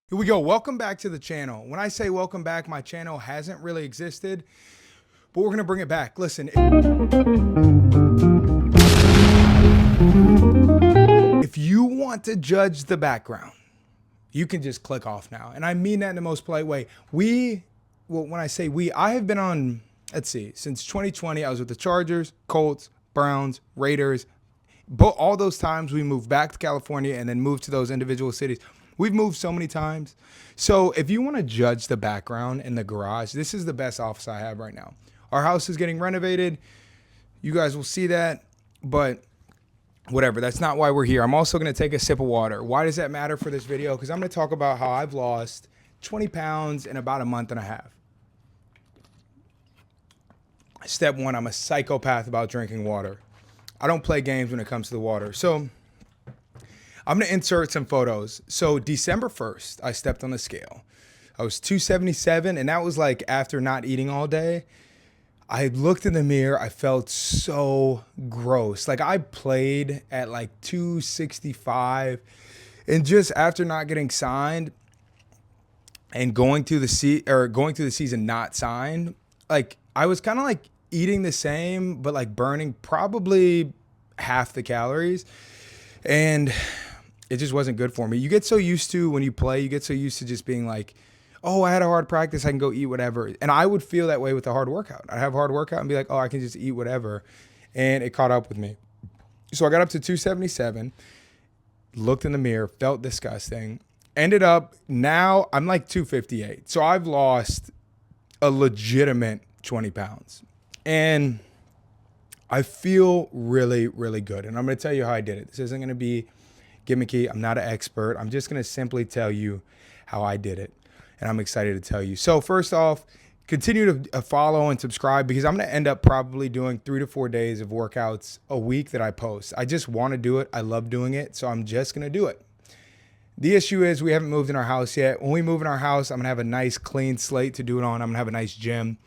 Here we go. Welcome back to the channel. When I say welcome back, my channel hasn't really existed, but we're going to bring it back. Listen, if you want to judge the background, you can just click off now. And I mean that in the most polite way. When I say we, I have been on, let's see, since 2020, I was with the Chargers, Colts, Browns, Raiders. But all those times we moved back to California and then moved to those individual cities. We've moved so many times. So if you want to judge the background in the garage, this is the best office I have right now. Our house is getting renovated. You guys will see that, but whatever, that's not why we're here. I'm also going to take a sip of water. Why does that matter for this video? Because I'm going to talk about how I've lost 20 pounds in about a month and a half. Step one, I'm a psychopath about drinking water. I don't play games when it comes to the water. So I'm going to insert some photos. So December 1st, I stepped on the scale. I was 277, and that was like after not eating all day. I looked in the mirror. I felt so gross. Like I played at like 265, and just after not getting signed and going through the season not signed, like I was kind of like eating the same, but like burning probably half the calories. And it just wasn't good for me. You get so used to, when you play, you get so used to just being like, oh, I had a hard practice, I can go eat whatever. And I would feel that way with a hard workout. I'd have a hard workout and be like, oh, I can just eat whatever. And it caught up with me. So I got up to 277, looked in the mirror, felt disgusting. Ended up, now I'm like 258. So I've lost a legitimate 20 pounds. And I feel really, really good. And I'm going to tell you how I did it. This isn't going to be gimmicky. I'm not an expert. I'm just going to simply tell you how I did it. And I'm excited to tell you. So first off, continue to follow and subscribe, because I'm going to end up probably doing 3 to 4 days of workouts a week that I post. I just want to do it. I love doing it. So I'm just going to do it. The issue is we haven't moved in our house yet. When we move in our house, I'm going to have a nice clean slate to do it on. I'm going to have a nice gym,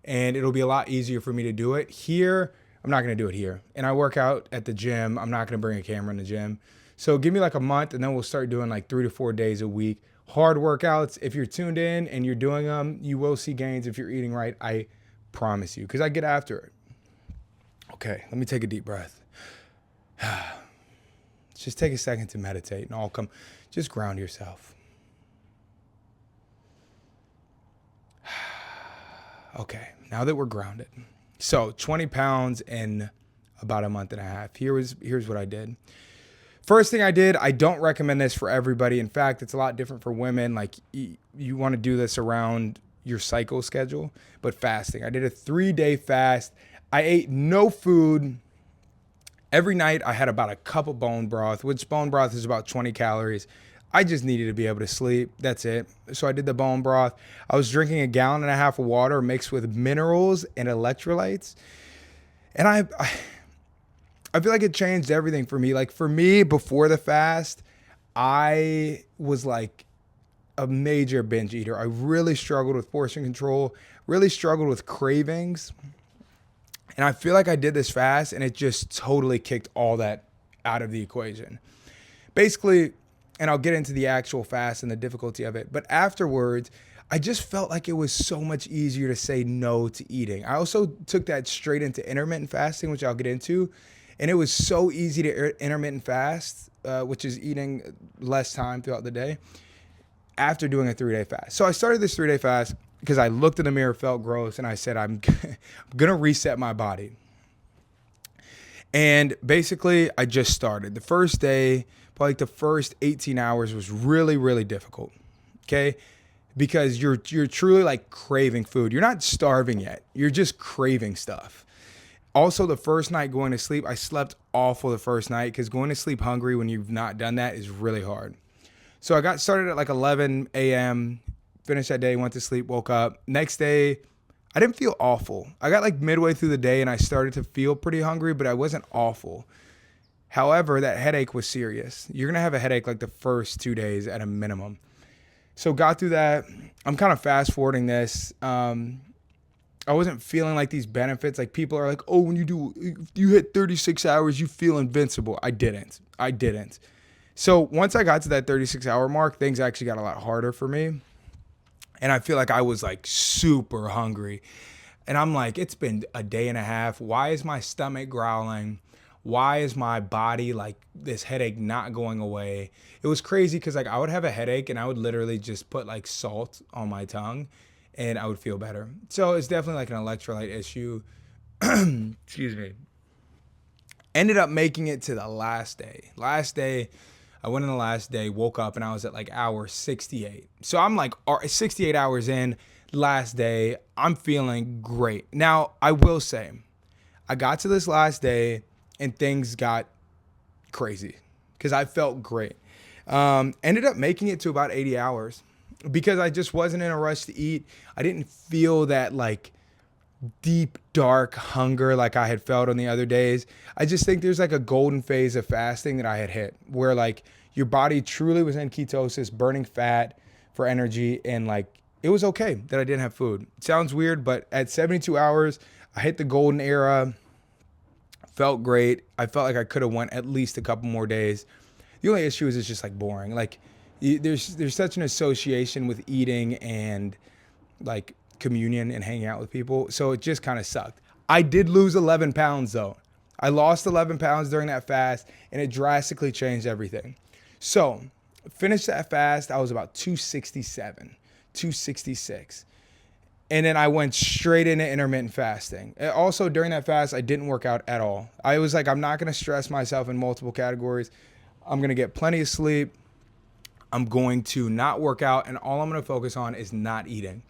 and it'll be a lot easier for me to do it. Here, I'm not going to do it here. And I work out at the gym. I'm not going to bring a camera in the gym. So give me like a month, and then we'll start doing like 3 to 4 days a week. Hard workouts. If you're tuned in and you're doing them, you will see gains if you're eating right. I promise you, because I get after it. Okay, let me take a deep breath. Just take a second to meditate, and I'll come. Just ground yourself. Okay, now that we're grounded. So 20 pounds in about a month and a half. Here's what I did. First thing I did, I don't recommend this for everybody. In fact, it's a lot different for women. Like you want to do this around your cycle schedule, but fasting. I did a 3-day fast. I ate no food. Every night I had about a cup of bone broth, which bone broth is about 20 calories. I just needed to be able to sleep. That's it. So I did the bone broth. I was drinking 1.5 gallons of water mixed with minerals and electrolytes. And I feel like it changed everything for me. Like for me, before the fast, I was like a major binge eater. I really struggled with portion control, really struggled with cravings. And I feel like I did this fast, and it just totally kicked all that out of the equation. Basically, and I'll get into the actual fast and the difficulty of it, but afterwards, I just felt like it was so much easier to say no to eating. I also took that straight into intermittent fasting, which I'll get into. And it was so easy to intermittent fast, which is eating less time throughout the day, after doing a 3-day fast. So I started this 3-day fast because I looked in the mirror, felt gross, and I said, I'm going to reset my body. And basically, I just started. The first day, probably like the first 18 hours was really, really difficult, okay? Because you're truly like craving food. You're not starving yet. You're just craving stuff. Also, the first night going to sleep, I slept awful the first night, because going to sleep hungry when you've not done that is really hard. So I got started at like 11 a.m., finished that day, went to sleep, woke up. Next day, I didn't feel awful. I got like midway through the day and I started to feel pretty hungry, but I wasn't awful. However, that headache was serious. You're going to have a headache like the first 2 days at a minimum. So got through that. I'm kind of fast forwarding this. I wasn't feeling like these benefits. Like people are like, oh, when you hit 36 hours, you feel invincible. I didn't. So once I got to that 36-hour mark, things actually got a lot harder for me. And I feel like I was like super hungry. And I'm like, it's been a day and a half. Why is my stomach growling? Why is my body like this headache not going away? It was crazy because like I would have a headache and I would literally just put like salt on my tongue and I would feel better. So it's definitely like an electrolyte issue. Excuse me. Ended up making it to the last day. Last day, I went in the last day, woke up, and I was at like hour 68. So I'm like 68 hours in, last day. I'm feeling great. Now, I will say, I got to this last day and things got crazy because I felt great. Ended up making it to about 80 hours because I just wasn't in a rush to eat. I didn't feel that like deep, dark hunger like I had felt on the other days. I just think there's like a golden phase of fasting that I had hit where like your body truly was in ketosis, burning fat for energy. And like, it was okay that I didn't have food. It sounds weird, but at 72 hours, I hit the golden era, felt great. I felt like I could have went at least a couple more days. The only issue is it's just like boring. Like there's such an association with eating and like communion and hanging out with people. So it just kind of sucked. I did lose 11 pounds though. I lost 11 pounds during that fast and it drastically changed everything. So finished that fast. I was about 267, 266. And then I went straight into intermittent fasting. Also during that fast, I didn't work out at all. I was like, I'm not going to stress myself in multiple categories. I'm going to get plenty of sleep. I'm going to not work out. And all I'm going to focus on is not eating.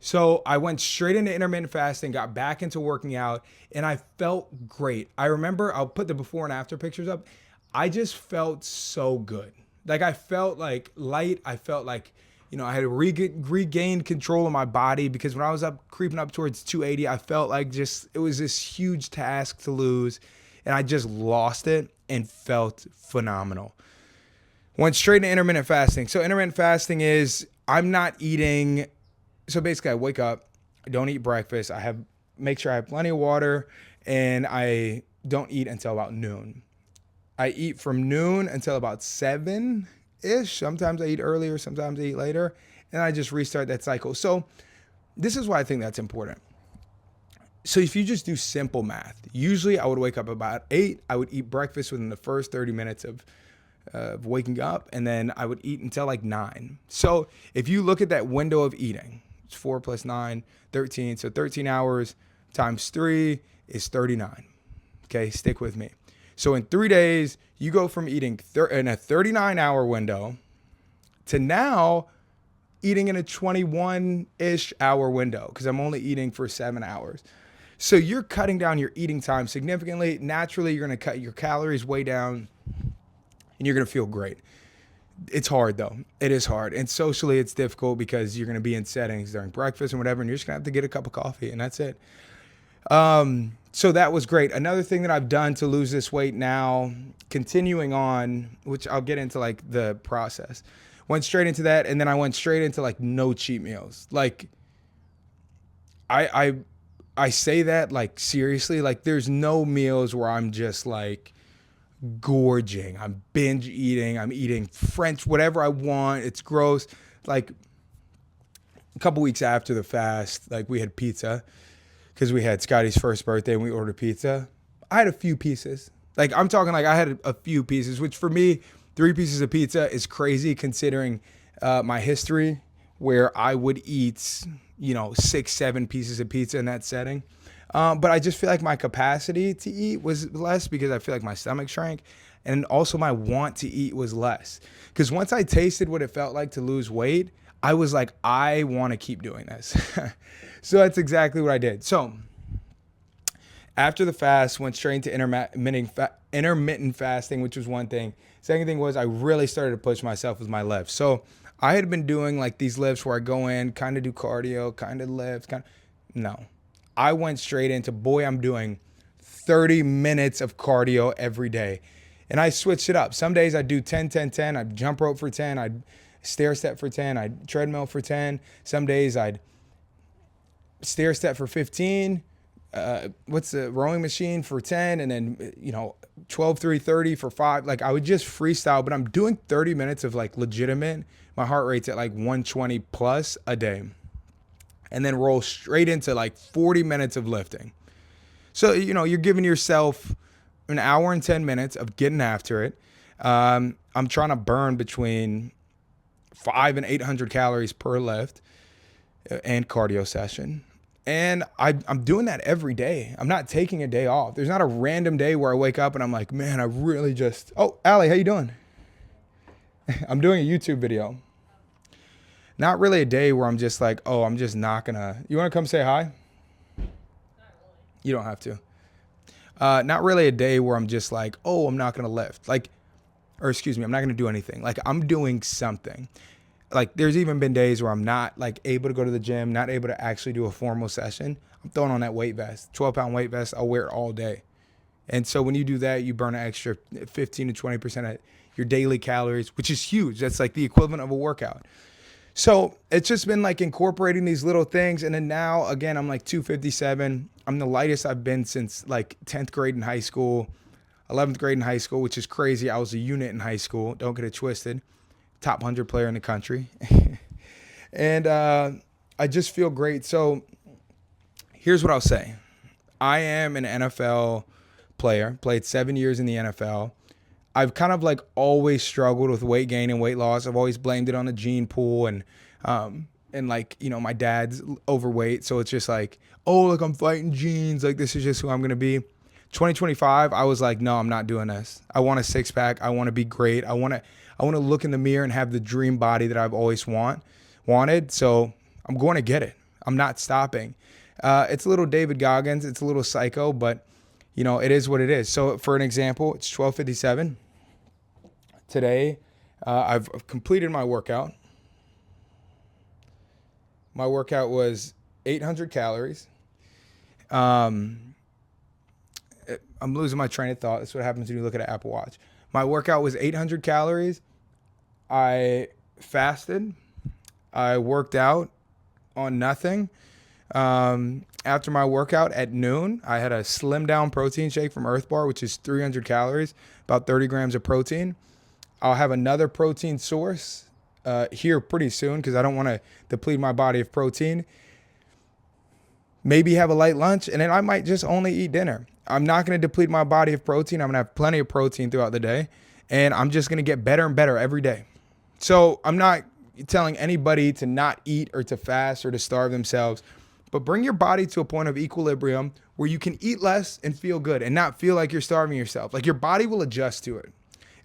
So I went straight into intermittent fasting, got back into working out, and I felt great. I remember, I'll put the before and after pictures up. I just felt so good. Like I felt like light. I felt like, I had regained control of my body because when I was creeping up towards 280, I felt like it was this huge task to lose. And I just lost it and felt phenomenal. Went straight into intermittent fasting. So intermittent fasting is I'm not eating. So basically I wake up, I don't eat breakfast. Make sure I have plenty of water and I don't eat until about noon. I eat from noon until about 7-ish. Sometimes I eat earlier, sometimes I eat later, and I just restart that cycle. So this is why I think that's important. So if you just do simple math, usually I would wake up about 8. I would eat breakfast within the first 30 minutes of waking up, and then I would eat until like 9. So if you look at that window of eating, it's 4 plus 9, 13. So 13 hours times 3 is 39. Okay, stick with me. So in 3 days, you go from eating in a 39-hour window to now eating in a 21-ish hour window because I'm only eating for 7 hours. So you're cutting down your eating time significantly. Naturally, you're going to cut your calories way down and you're going to feel great. It's hard though. It is hard. And socially, it's difficult because you're going to be in settings during breakfast and whatever, and you're just going to have to get a cup of coffee and that's it. So that was great. Another thing that I've done to lose this weight now, continuing on, which I'll get into like the process, went straight into that. And then I went straight into like no cheat meals. Like I say that like seriously, like there's no meals where I'm just like gorging. I'm binge eating. I'm eating French, whatever I want. It's gross. Like a couple weeks after the fast, like we had pizza. Because we had Scotty's first birthday and we ordered pizza. I had a few pieces. Like I'm talking like I had a few pieces, which for me, 3 pieces of pizza is crazy considering my history where I would eat, 6, 7 pieces of pizza in that setting. But I just feel like my capacity to eat was less because I feel like my stomach shrank. And also my want to eat was less. Because once I tasted what it felt like to lose weight, I was like, I want to keep doing this. So that's exactly what I did. So after the fast, went straight into intermittent fasting, which was one thing. Second thing was I really started to push myself with my lifts. So I had been doing like these lifts where I go in, kind of do cardio, kind of lift, no. I went straight into, I'm doing 30 minutes of cardio every day. And I switched it up. Some days I'd do 10, 10, 10. I'd jump rope for 10. I'd stair step for 10. I'd treadmill for 10. Some days I'd stair step for 15, what's the rowing machine for 10, and then 12 330 for 5. Like I would just freestyle, but I'm doing 30 minutes of like legitimate. My heart rate's at like 120 plus a day, and then roll straight into like 40 minutes of lifting. So you're giving yourself an hour and 10 minutes of getting after it. I'm trying to burn between 500 and 800 calories per lift and cardio session. And I'm doing that every day. I'm not taking a day off. There's not a random day where I wake up and I'm like, man, I really just, oh, Allie, how you doing? I'm doing a YouTube video. Not really a day where I'm just like, oh, I'm just not gonna, you wanna come say hi? You don't have to. Not really a day where I'm just like, oh, I'm not gonna lift. I'm not gonna do anything. Like I'm doing something. Like there's even been days where I'm not like able to go to the gym, not able to actually do a formal session. I'm throwing on that weight vest, 12-pound weight vest. I'll wear it all day. And so when you do that, you burn an extra 15 to 20% of your daily calories, which is huge. That's like the equivalent of a workout. So it's just been like incorporating these little things. And then now, again, I'm like 257. I'm the lightest I've been since like 10th grade in high school, 11th grade in high school, which is crazy. I was a unit in high school. Don't get it twisted. Top 100 player in the country. And I just feel great. So here's what I'll say. I am an NFL player, played 7 years in the NFL. I've kind of like always struggled with weight gain and weight loss. I've always blamed it on the gene pool and like, my dad's overweight. So it's just like, oh, look, I'm fighting genes. Like, this is just who I'm going to be. 2025, I was like, no, I'm not doing this. I want a six pack. I want to be great. I want to look in the mirror and have the dream body that I've always wanted. So I'm going to get it. I'm not stopping. It's a little David Goggins. It's a little psycho, but it is what it is. So for an example, it's 12:57. Today, I've completed my workout. My workout was 800 calories. I'm losing my train of thought. That's what happens when you look at an Apple Watch. My workout was 800 calories. I fasted. I worked out on nothing. After my workout at noon, I had a slim down protein shake from Earth Bar, which is 300 calories, about 30 grams of protein. I'll have another protein source here pretty soon because I don't want to deplete my body of protein. Maybe have a light lunch, and then I might just only eat dinner. I'm not going to deplete my body of protein. I'm going to have plenty of protein throughout the day, and I'm just going to get better and better every day. So I'm not telling anybody to not eat or to fast or to starve themselves, but bring your body to a point of equilibrium where you can eat less and feel good and not feel like you're starving yourself. Like your body will adjust to it.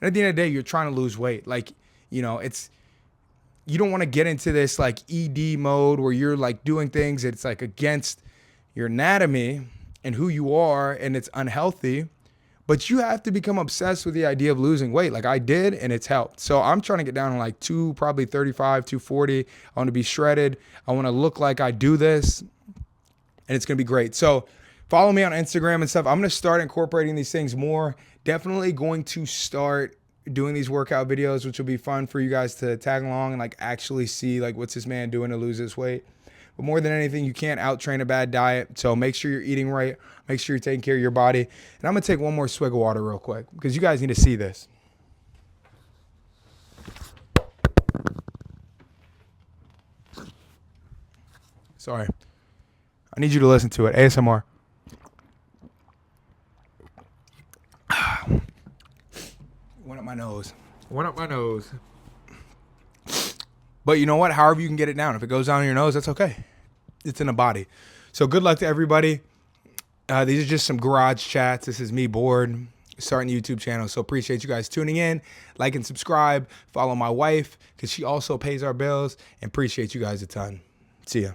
And at the end of the day, you're trying to lose weight. Like, you don't want to get into this like ED mode where you're like doing things that's like against your anatomy and who you are, and it's unhealthy. But you have to become obsessed with the idea of losing weight like I did, and it's helped. So I'm trying to get down to like probably 35, 240. I want to be shredded. I want to look like I do this, and it's going to be great. So follow me on Instagram and stuff. I'm going to start incorporating these things more. Definitely going to start doing these workout videos, which will be fun for you guys to tag along and like actually see like what's this man doing to lose his weight. But more than anything, you can't out-train a bad diet. So make sure you're eating right. Make sure you're taking care of your body. And I'm going to take one more swig of water real quick because you guys need to see this. Sorry. I need you to listen to it. ASMR. Went up my nose. But you know what? However you can get it down. If it goes down your nose, that's okay. It's in the body. So good luck to everybody. These are just some garage chats. This is me bored, starting the YouTube channel. So appreciate you guys tuning in. Like and subscribe. Follow my wife because she also pays our bills. And appreciate you guys a ton. See ya.